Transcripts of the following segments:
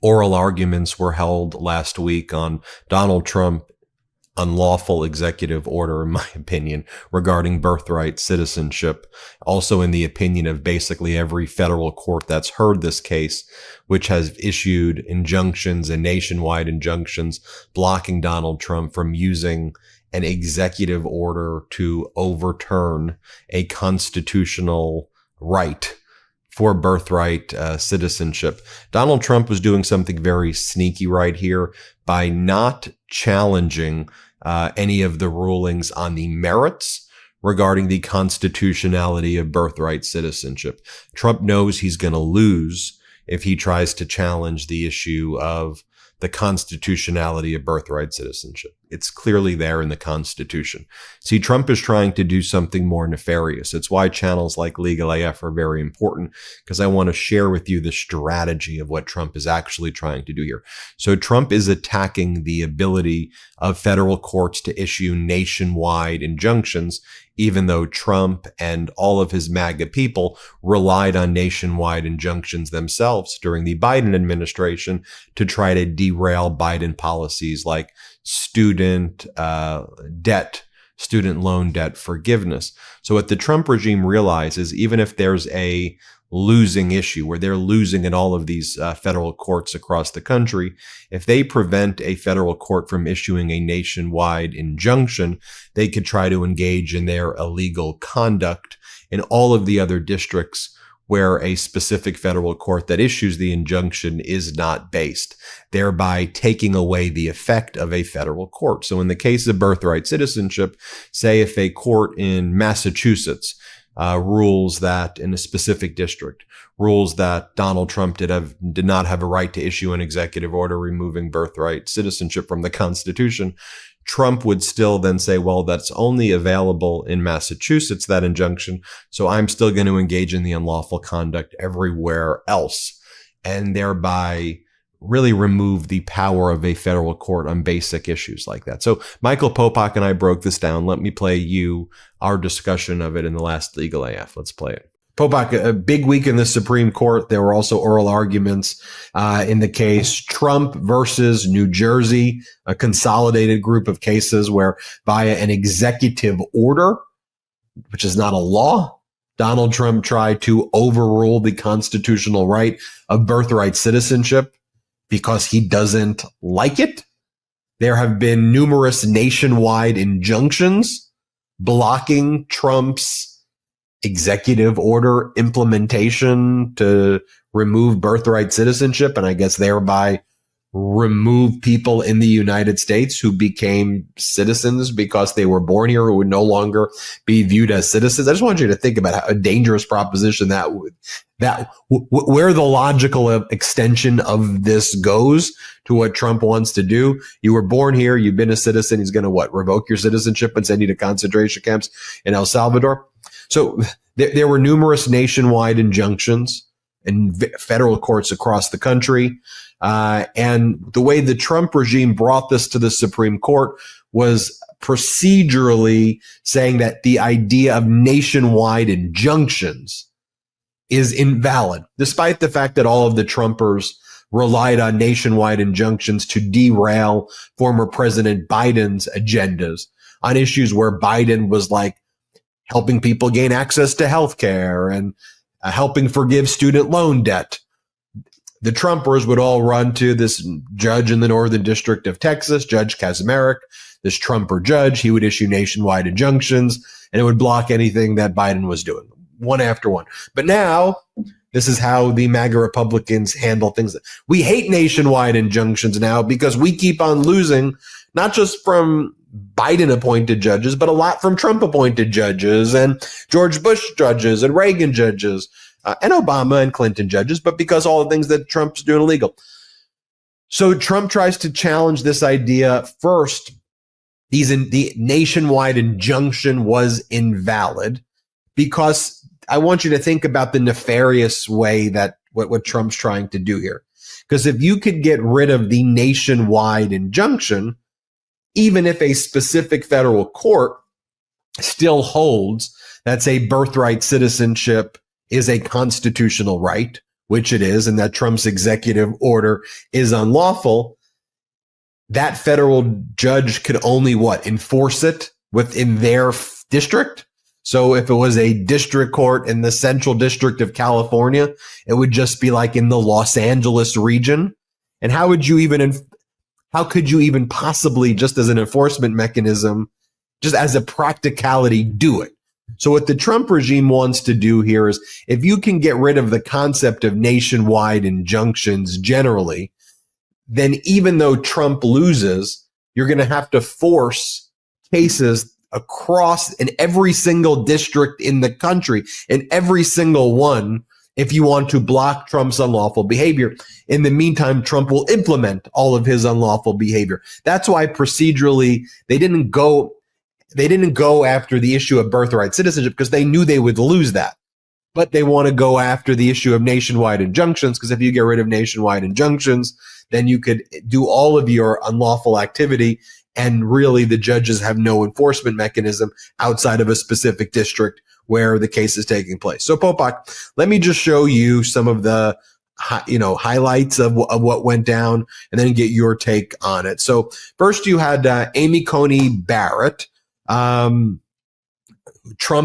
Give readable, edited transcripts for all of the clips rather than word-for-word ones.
Oral arguments were held last week on Donald Trump unlawful executive order, in my opinion, regarding birthright citizenship. Also in the opinion of basically every federal court that's heard this case, which has issued injunctions and nationwide injunctions blocking Donald Trump from using an executive order to overturn a constitutional right for birthright citizenship. Donald Trump was doing something very sneaky right here by not challenging any of the rulings on the merits regarding the constitutionality of birthright citizenship. Trump knows he's going to lose if he tries to challenge the issue of the constitutionality of birthright citizenship. It's clearly there in the Constitution. See, Trump is trying to do something more nefarious. It's why channels like Legal AF are very important, because I want to share with you the strategy of what Trump is actually trying to do here. So Trump is attacking the ability of federal courts to issue nationwide injunctions, even though Trump and all of his MAGA people relied on nationwide injunctions themselves during the Biden administration to try to derail Biden policies like student loan debt forgiveness. So what the Trump regime realizes, even if there's a losing issue where they're losing in all of these federal courts across the country, if they prevent a federal court from issuing a nationwide injunction, they could try to engage in their illegal conduct in all of the other districts where a specific federal court that issues the injunction is not based, thereby taking away the effect of a federal court. So in the case of birthright citizenship, say if a court in Massachusetts rules that in a specific district, rules that Donald Trump did not have a right to issue an executive order removing birthright citizenship from the Constitution, Trump would still then say, well, that's only available in Massachusetts, that injunction, so I'm still going to engage in the unlawful conduct everywhere else, and thereby really remove the power of a federal court on basic issues like that. So Michael Popok and I broke this down. Let me play you our discussion of it in the last Legal AF. Let's play it. Popok, a big week in the Supreme Court. There were also oral arguments in the case Trump versus New Jersey, a consolidated group of cases where via an executive order, which is not a law, Donald Trump tried to overrule the constitutional right of birthright citizenship because he doesn't like it. There have been numerous nationwide injunctions blocking Trump's executive order implementation to remove birthright citizenship, and I guess thereby remove people in the United States who became citizens because they were born here, who would no longer be viewed as citizens. I just want you to think about how a dangerous proposition where the logical extension of this goes to what Trump wants to do. You were born here, you've been a citizen. He's going to revoke your citizenship and send you to concentration camps in El Salvador. So there were numerous nationwide injunctions in federal courts across the country. And the way the Trump regime brought this to the Supreme Court was procedurally saying that the idea of nationwide injunctions is invalid, despite the fact that all of the Trumpers relied on nationwide injunctions to derail former President Biden's agendas on issues where Biden was like helping people gain access to health care and helping forgive student loan debt. The Trumpers would all run to this judge in the Northern District of Texas, Judge Kaczmarek, this Trumper judge. He would issue nationwide injunctions, and it would block anything that Biden was doing, one after one. But now, this is how the MAGA Republicans handle things. We hate nationwide injunctions now because we keep on losing, not just from Biden-appointed judges, but a lot from Trump-appointed judges and George Bush judges and Reagan judges and Obama and Clinton judges, but because all the things that Trump's doing illegal. So Trump tries to challenge this idea first. The nationwide injunction was invalid because I want you to think about the nefarious way that what Trump's trying to do here. Because if you could get rid of the nationwide injunction, even if a specific federal court still holds that, say, birthright citizenship is a constitutional right, which it is, and that Trump's executive order is unlawful, that federal judge could only enforce it within their district. So if it was a district court in the Central District of California, it would just be like in the Los Angeles region. And how could you even possibly, just as an enforcement mechanism, just as a practicality, do it? So what the Trump regime wants to do here is, if you can get rid of the concept of nationwide injunctions generally, then even though Trump loses, you're going to have to force cases across in every single district in the country, in every single one, if you want to block Trump's unlawful behavior. In the meantime, Trump will implement all of his unlawful behavior. That's why procedurally they didn't go after the issue of birthright citizenship, because they knew they would lose that. But they want to go after the issue of nationwide injunctions, because if you get rid of nationwide injunctions, then you could do all of your unlawful activity, and really the judges have no enforcement mechanism outside of a specific district where the case is taking place. So Popok, let me just show you some of the highlights of what went down, and then get your take on it. So first you had Amy Coney Barrett, Trump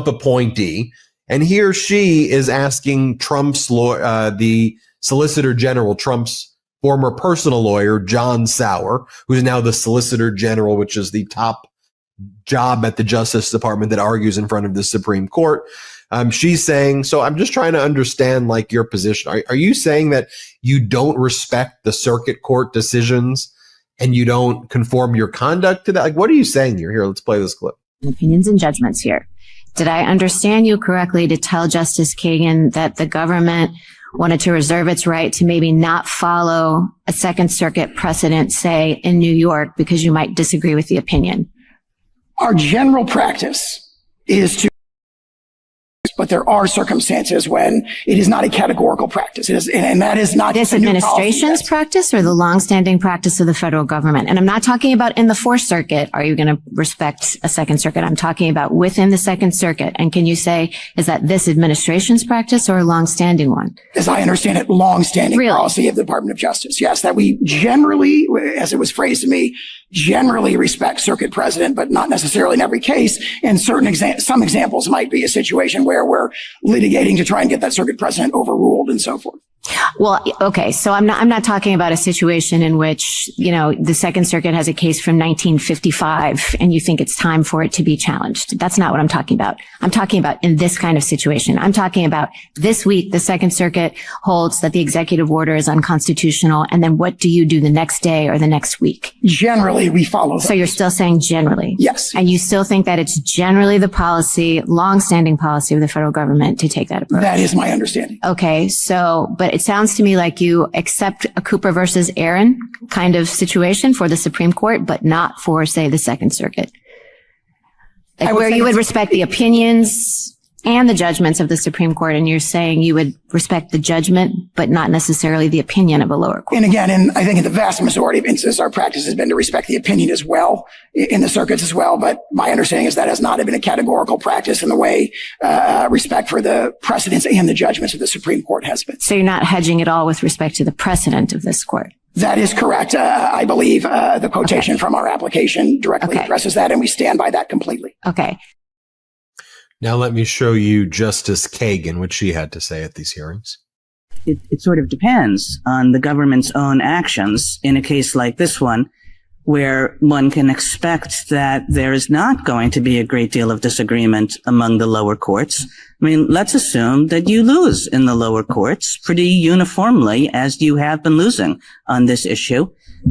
appointee, and here she is asking Trump's the Solicitor General, Trump's former personal lawyer, John Sauer, who's now the Solicitor General, which is the top job at the Justice Department that argues in front of the Supreme Court. She's saying, so I'm just trying to understand your position. Are you saying that you don't respect the circuit court decisions and you don't conform your conduct to that? What are you saying here? Here, let's play this clip. Opinions and judgments here. Did I understand you correctly to tell Justice Kagan that the government wanted to reserve its right to maybe not follow a Second Circuit precedent, say in New York, because you might disagree with the opinion? Our general practice is to, but there are circumstances when it is not a categorical practice. It is, and that is not this administration's practice or the longstanding practice of the federal government. And I'm not talking about in the Fourth Circuit. Are you going to respect a Second Circuit? I'm talking about within the Second Circuit. And can you say, is that this administration's practice or a longstanding one? As I understand it, longstanding policy of the Department of Justice. Yes, that we generally, as it was phrased to me, generally respect circuit precedent, but not necessarily in every case. And some examples might be a situation where we're litigating to try and get that circuit precedent overruled and so forth. Well, okay. So I'm not talking about a situation in which, the Second Circuit has a case from 1955 and you think it's time for it to be challenged. That's not what I'm talking about. I'm talking about in this kind of situation. I'm talking about this week, the Second Circuit holds that the executive order is unconstitutional. And then what do you do the next day or the next week? Generally, we follow those. So you're still saying generally? Yes. And you still think that it's generally the policy, longstanding policy of the federal government to take that approach? That is my understanding. Okay. But it sounds to me like you accept a Cooper versus Aaron kind of situation for the Supreme Court, but not for, say, the Second Circuit. Where you would respect the opinions and the judgments of the Supreme Court, and you're saying you would respect the judgment, but not necessarily the opinion of a lower court. And again, I think in the vast majority of instances, our practice has been to respect the opinion as well, in the circuits as well. But my understanding is that has not been a categorical practice in the way respect for the precedents and the judgments of the Supreme Court has been. So you're not hedging at all with respect to the precedent of this court? That is correct. I believe the quotation from our application directly addresses that, and we stand by that completely. Okay. Now let me show you Justice Kagan, what she had to say at these hearings. It sort of depends on the government's own actions in a case like this one, where one can expect that there is not going to be a great deal of disagreement among the lower courts. I mean, let's assume that you lose in the lower courts pretty uniformly, as you have been losing on this issue,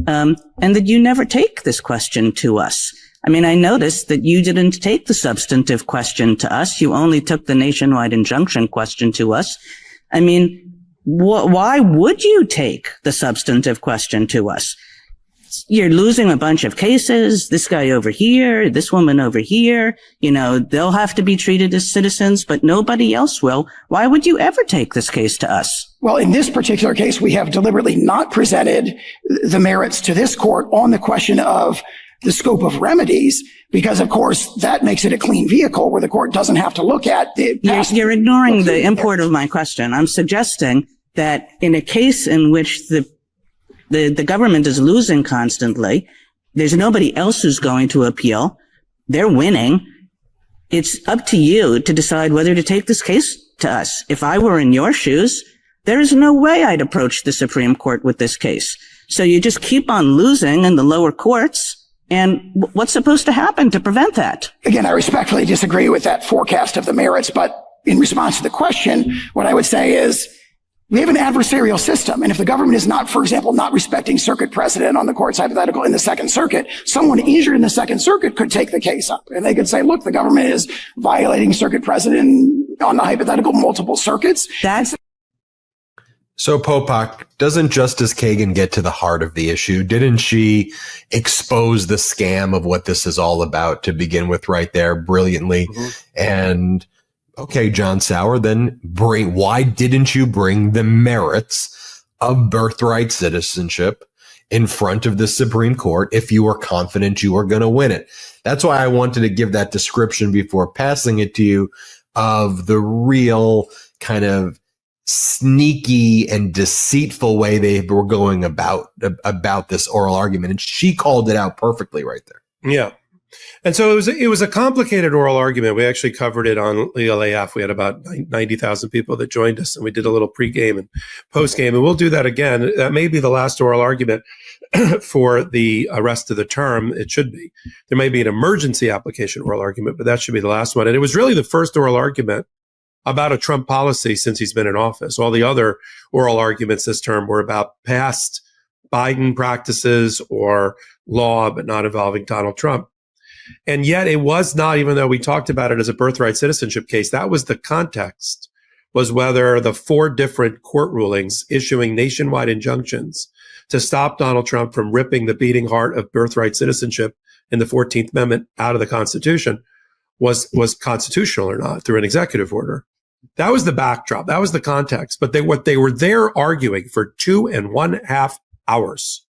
and that you never take this question to us. I mean, I noticed that you didn't take the substantive question to us. You only took the nationwide injunction question to us. I mean, why would you take the substantive question to us? You're losing a bunch of cases. This guy over here, this woman over here, they'll have to be treated as citizens, but nobody else will. Why would you ever take this case to us? Well, in this particular case, we have deliberately not presented the merits to this court on the question of the scope of remedies, because of course that makes it a clean vehicle where the court doesn't have to look at the past. You're ignoring the import of my question. I'm suggesting that in a case in which the government is losing constantly, there's nobody else who's going to appeal, they're winning, it's up to you to decide whether to take this case to us. If I were in your shoes, there is no way I'd approach the Supreme Court with this case. So you just keep on losing in the lower courts. And what's supposed to happen to prevent that? Again, I respectfully disagree with that forecast of the merits, but in response to the question, what I would say is we have an adversarial system. And if the government is not, for example, not respecting circuit precedent on the court's hypothetical in the Second Circuit, someone injured in the Second Circuit could take the case up. And they could say, look, the government is violating circuit precedent on the hypothetical multiple circuits. So, Popok, doesn't Justice Kagan get to the heart of the issue? Didn't she expose the scam of what this is all about to begin with right there brilliantly? Mm-hmm. And, okay, John Sauer, then why didn't you bring the merits of birthright citizenship in front of the Supreme Court if you were confident you were going to win it? That's why I wanted to give that description before passing it to you of the real kind of sneaky and deceitful way they were going about this oral argument. And she called it out perfectly right there. Yeah. And so it was a complicated oral argument. We actually covered it on LAF. We had about 90,000 people that joined us, and we did a little pregame and postgame, and we'll do that again. That may be the last oral argument for the rest of the term. It should be. There may be an emergency application oral argument, but that should be the last one. And it was really the first oral argument about a Trump policy since he's been in office. All the other oral arguments this term were about past Biden practices or law, but not involving Donald Trump. And yet it was not, even though we talked about it as a birthright citizenship case, that was the context, was whether the 4 different court rulings issuing nationwide injunctions to stop Donald Trump from ripping the beating heart of birthright citizenship in the 14th Amendment out of the Constitution was constitutional or not through an executive order. That was the backdrop. That was the context. But what they were there arguing for 2.5 hours,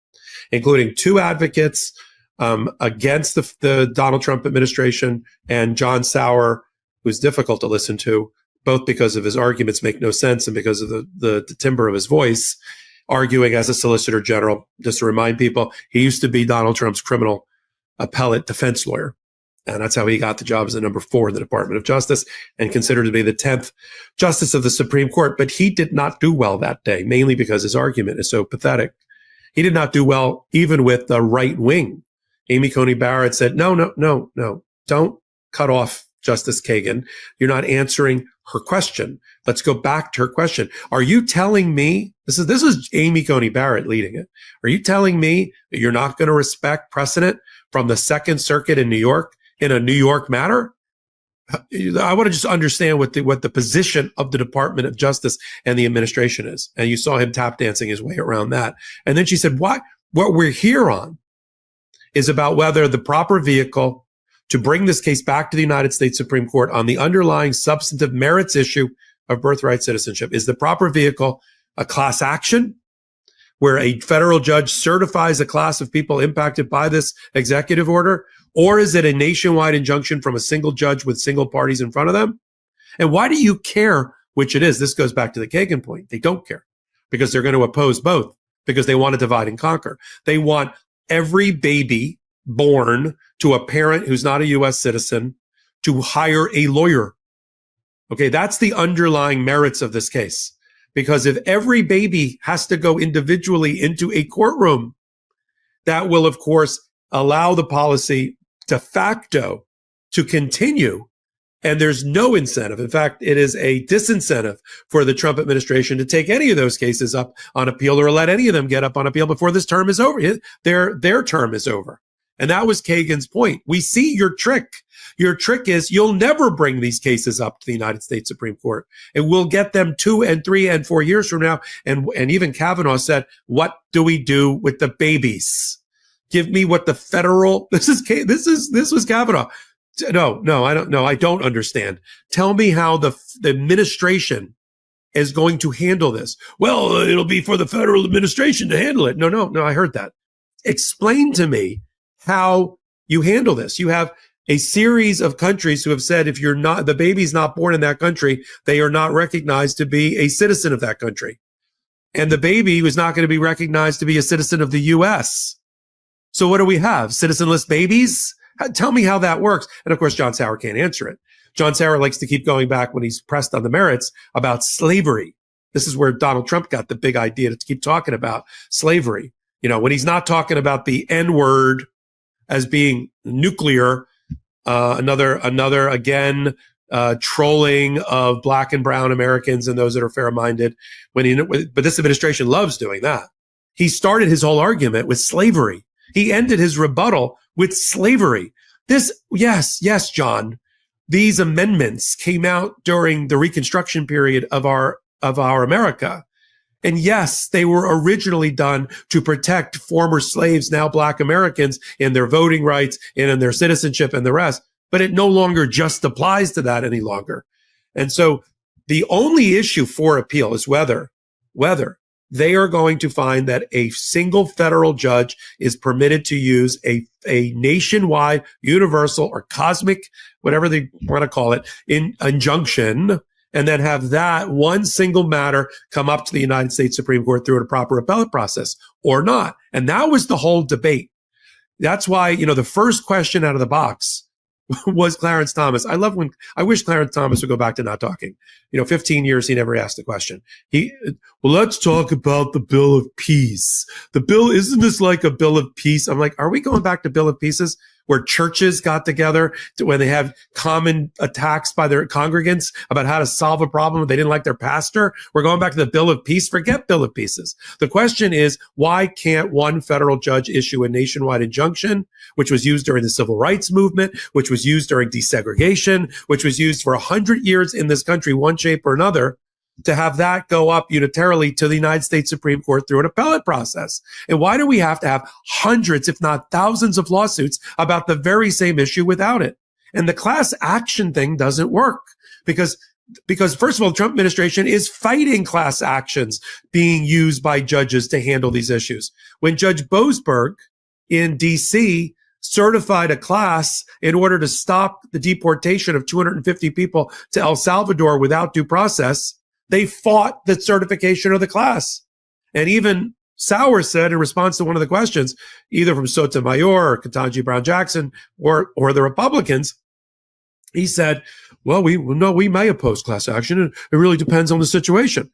including 2 advocates against the Donald Trump administration and John Sauer, who's difficult to listen to, both because of his arguments make no sense and because of the timbre of his voice, arguing as a Solicitor General. Just to remind people, he used to be Donald Trump's criminal appellate defense lawyer. And that's how he got the job as the number 4 in the Department of Justice and considered to be the 10th Justice of the Supreme Court. But he did not do well that day, mainly because his argument is so pathetic. He did not do well even with the right wing. Amy Coney Barrett said, no, don't cut off Justice Kagan. You're not answering her question. Let's go back to her question. Are you telling me, this is Amy Coney Barrett leading it. Are you telling me that you're not going to respect precedent from the Second Circuit in New York in a New York matter? I want to just understand what the position of the Department of Justice and the administration is. And you saw him tap dancing his way around that. And then she said, what we're here on is about whether the proper vehicle to bring this case back to the United States Supreme Court on the underlying substantive merits issue of birthright citizenship. Is the proper vehicle a class action where a federal judge certifies a class of people impacted by this executive order? Or is it a nationwide injunction from a single judge with single parties in front of them? And why do you care which it is? This goes back to the Kagan point. They don't care because they're going to oppose both because they want to divide and conquer. They want every baby born to a parent who's not a U.S. citizen to hire a lawyer. Okay, that's the underlying merits of this case. Because if every baby has to go individually into a courtroom, that will, of course, allow the policy de facto to continue. And there's no incentive. In fact, it is a disincentive for the Trump administration to take any of those cases up on appeal or let any of them get up on appeal before this term is over. Their term is over. And that was Kagan's point. We see your trick. Your trick is you'll never bring these cases up to the United States Supreme Court. And we'll get them 2 and 3 and 4 years from now. And even Kavanaugh said, what do we do with the babies? Give me what the federal, this was Kavanaugh. No, I don't know. I don't understand. Tell me how the administration is going to handle this. Well, it'll be for the federal administration to handle it. No, I heard that. Explain to me how you handle this. You have a series of countries who have said if the baby's not born in that country, they are not recognized to be a citizen of that country. And the baby was not going to be recognized to be a citizen of the U.S. So what do we have? Citizenless babies? Tell me how that works. And of course, John Sauer can't answer it. John Sauer likes to keep going back when he's pressed on the merits about slavery. This is where Donald Trump got the big idea to keep talking about slavery. You know, when he's not talking about the N-word as being nuclear, another trolling of Black and brown Americans and those that are fair-minded. But this administration loves doing that. He started his whole argument with slavery. He ended his rebuttal with slavery. Yes, John. These amendments came out during the Reconstruction period of our America. And yes, they were originally done to protect former slaves, now Black Americans, in their voting rights and in their citizenship and the rest. But it no longer just applies to that any longer. And so the only issue for appeal is whether they are going to find that a single federal judge is permitted to use a nationwide, universal, or cosmic, whatever they want to call it, injunction, and then have that one single matter come up to the United States Supreme Court through a proper appellate process or not. And that was the whole debate. That's why, the first question out of the box was Clarence Thomas. I wish Clarence Thomas would go back to not talking. 15 years, he never asked the question. Let's talk about the Bill of Peace. The bill, isn't this like a Bill of Peace? I'm like, are we going back to Bill of Peaces where churches got together when they have common attacks by their congregants about how to solve a problem if they didn't like their pastor? We're going back to the Bill of Peace. Forget Bill of Peaces. The question is, why can't one federal judge issue a nationwide injunction, which was used during the civil rights movement, which was used during desegregation, which was used for 100 years in this country, one shape or another, to have that go up unitarily to the United States Supreme Court through an appellate process? And why do we have to have hundreds, if not thousands of lawsuits about the very same issue without it? And the class action thing doesn't work because first of all, the Trump administration is fighting class actions being used by judges to handle these issues. When Judge Boasberg in DC certified a class in order to stop the deportation of 250 people to El Salvador without due process, they fought the certification of the class. And even Sauer said in response to one of the questions, either from Sotomayor or Ketanji Brown Jackson or the Republicans, he said, well, we may oppose class action. And it really depends on the situation,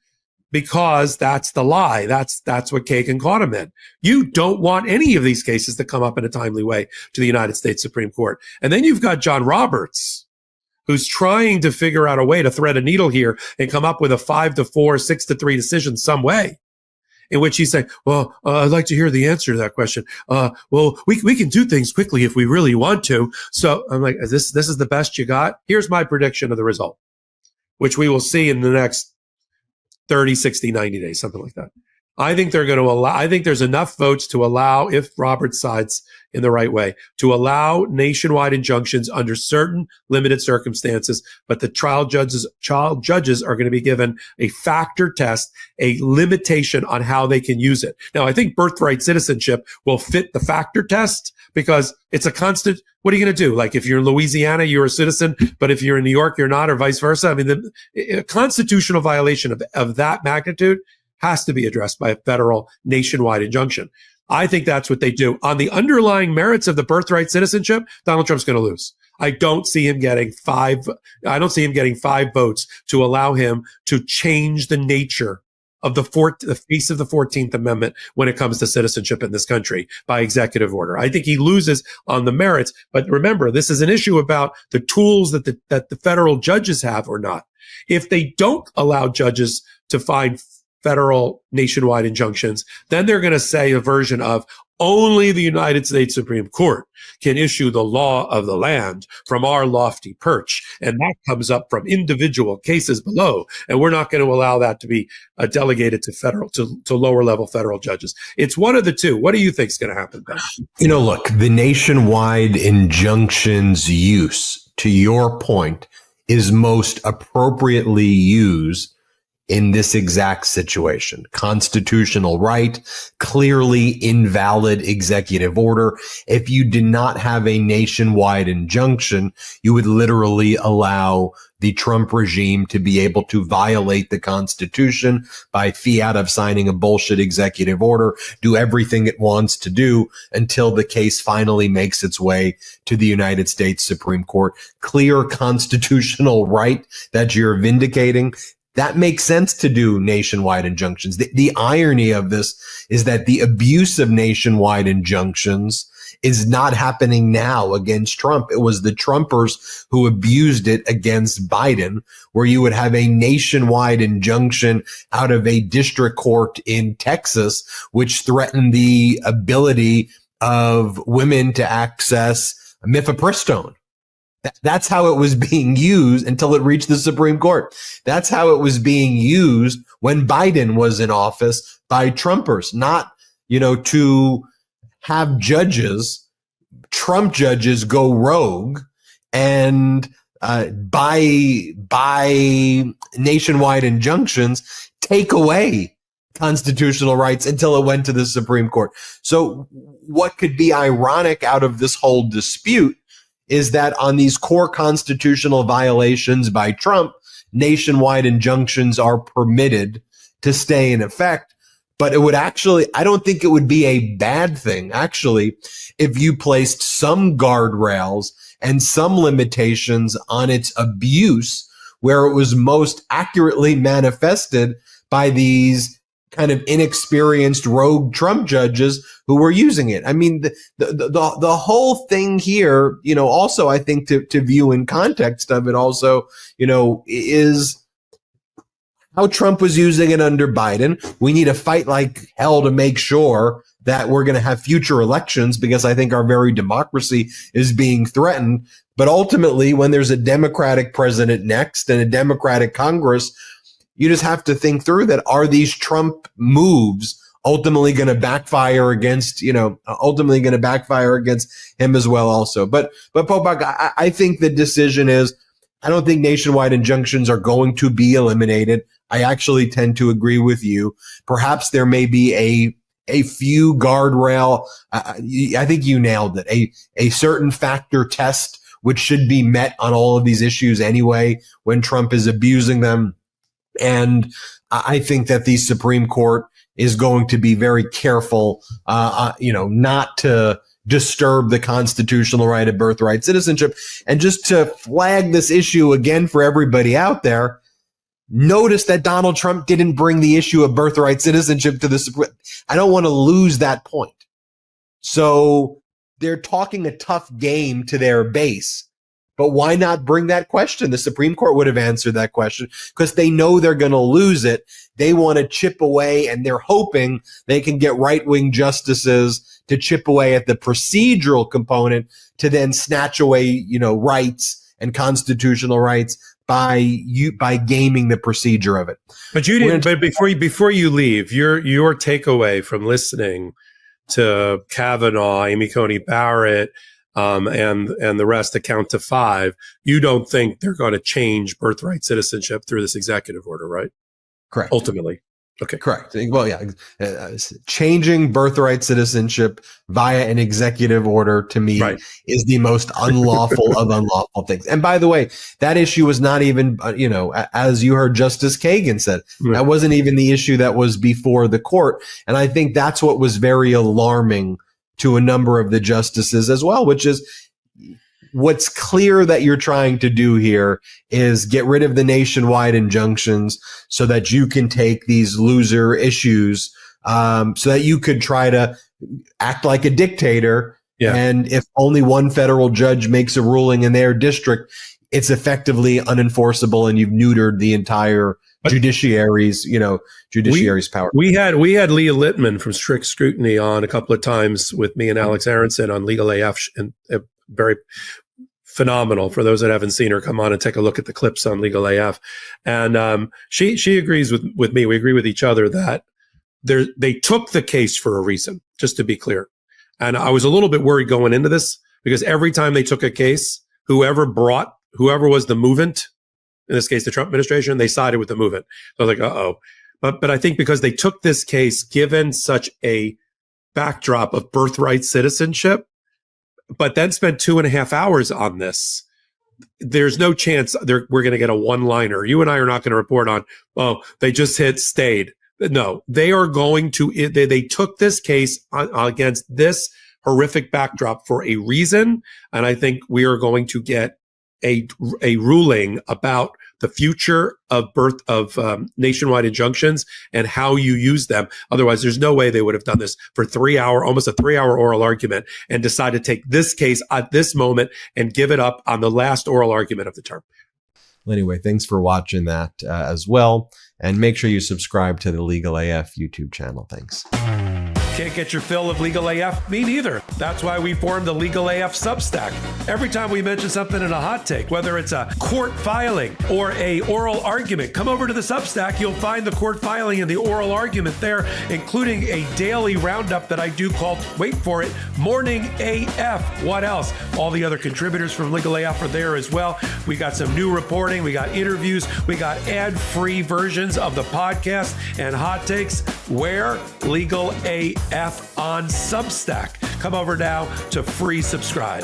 because that's the lie. That's what Kagan caught him in. You don't want any of these cases to come up in a timely way to the United States Supreme Court. And then you've got John Roberts, who's trying to figure out a way to thread a needle here and come up with a 5-4, 6-3 decision some way, in which he's saying, well, I'd like to hear the answer to that question. Well, we can do things quickly if we really want to. So I'm like, this is the best you got? Here's my prediction of the result, which we will see in the next 30, 60, 90 days, something like that. I think they're going to allow, I think there's enough votes to allow, if Roberts sides in the right way, to allow nationwide injunctions under certain limited circumstances, but the trial judges are going to be given a factor test, a limitation on how they can use it. Now, I think birthright citizenship will fit the factor test because it's a constant. What are you going to do? Like if you're in Louisiana, you're a citizen, but if you're in New York, you're not, or vice versa. I mean, a constitutional violation of that magnitude has to be addressed by a federal nationwide injunction. I think that's what they do. On the underlying merits of the birthright citizenship, Donald Trump's going to lose. I don't see him getting five votes to allow him to change the nature of the face of the 14th Amendment when it comes to citizenship in this country by executive order. I think he loses on the merits. But remember, this is an issue about the tools that the federal judges have or not. If they don't allow judges to find federal nationwide injunctions, then they're going to say a version of only the United States Supreme Court can issue the law of the land from our lofty perch. And that comes up from individual cases below. And we're not going to allow that to be delegated to lower level federal judges. It's one of the two. What do you think is going to happen, Ben? Look, the nationwide injunctions use, to your point, is most appropriately used in this exact situation. Constitutional right, clearly invalid executive order. If you did not have a nationwide injunction, you would literally allow the Trump regime to be able to violate the Constitution by fiat of signing a bullshit executive order, do everything it wants to do until the case finally makes its way to the United States Supreme Court. Clear constitutional right that you're vindicating. That makes sense to do nationwide injunctions. The irony of this is that the abuse of nationwide injunctions is not happening now against Trump. It was the Trumpers who abused it against Biden, where you would have a nationwide injunction out of a district court in Texas, which threatened the ability of women to access mifepristone. That's how it was being used until it reached the Supreme Court. That's how it was being used when Biden was in office by Trumpers, not, to have Trump judges go rogue and by nationwide injunctions, take away constitutional rights until it went to the Supreme Court. So what could be ironic out of this whole dispute is that on these core constitutional violations by Trump, nationwide injunctions are permitted to stay in effect. But it would actually, I don't think it would be a bad thing, actually, if you placed some guardrails and some limitations on its abuse where it was most accurately manifested by these kind of inexperienced rogue Trump judges who were using it. I mean, the whole thing here, also I think to view in context of it also, is how Trump was using it under Biden. We need to fight like hell to make sure that we're going to have future elections because I think our very democracy is being threatened. But ultimately, when there's a Democratic president next and a Democratic Congress, you just have to think through that. Are these Trump moves ultimately going to backfire against, him as well also? But Popok, I think the decision is, I don't think nationwide injunctions are going to be eliminated. I actually tend to agree with you. Perhaps there may be a few guardrail. I think you nailed it. A certain factor test, which should be met on all of these issues anyway, when Trump is abusing them. And I think that the Supreme Court is going to be very careful, not to disturb the constitutional right of birthright citizenship. And just to flag this issue again for everybody out there, notice that Donald Trump didn't bring the issue of birthright citizenship to the Supreme. I don't want to lose that point. So they're talking a tough game to their base. But why not bring that question? The Supreme Court would have answered that question because they know they're going to lose it. They want to chip away, and they're hoping they can get right-wing justices to chip away at the procedural component to then snatch away, rights and constitutional rights by gaming the procedure of it. But you didn't. But before you leave, your takeaway from listening to Kavanaugh, Amy Coney Barrett, and the rest, to count to 5, you don't think they're going to change birthright citizenship through this executive order, right? Correct. Ultimately. Okay. Correct. Well, yeah. Changing birthright citizenship via an executive order to me is the most unlawful of unlawful things. And by the way, that issue was not even, as you heard Justice Kagan said, that wasn't even the issue that was before the court. And I think that's what was very alarming to a number of the justices as well, which is what's clear that you're trying to do here is get rid of the nationwide injunctions so that you can take these loser issues, so that you could try to act like a dictator. Yeah. And if only one federal judge makes a ruling in their district, it's effectively unenforceable and you've neutered the entire judiciary's power. We had Leah Littman from Strict Scrutiny on a couple of times with me and Alex Aronson on Legal AF, and very phenomenal. For those that haven't seen her, come on and take a look at the clips on Legal AF. And she agrees with me. We agree with each other that they took the case for a reason, just to be clear. And I was a little bit worried going into this because every time they took a case, whoever was the movant in this case, the Trump administration, they sided with the movement. So I was like, uh-oh. But I think because they took this case, given such a backdrop of birthright citizenship, but then spent 2.5 hours on this, there's no chance we're going to get a one-liner. You and I are not going to report on, oh, they just hit stayed. No, they are going to, they took this case against this horrific backdrop for a reason. And I think we are going to get a ruling about the future of nationwide injunctions and how you use them. Otherwise, there's no way they would have done this for almost a 3-hour oral argument and decide to take this case at this moment and give it up on the last oral argument of the term. Well, anyway, thanks for watching that as well. And make sure you subscribe to the Legal AF YouTube channel. Thanks. Can't get your fill of Legal AF? Me neither. That's why we formed the Legal AF Substack. Every time we mention something in a hot take, whether it's a court filing or a oral argument, come over to the Substack. You'll find the court filing and the oral argument there, including a daily roundup that I do called, wait for it, Morning AF. What else? All the other contributors from Legal AF are there as well. We got some new reporting. We got interviews. We got ad-free versions of the podcast and hot takes. Where? Legal AF on Substack. Come over now to free subscribe.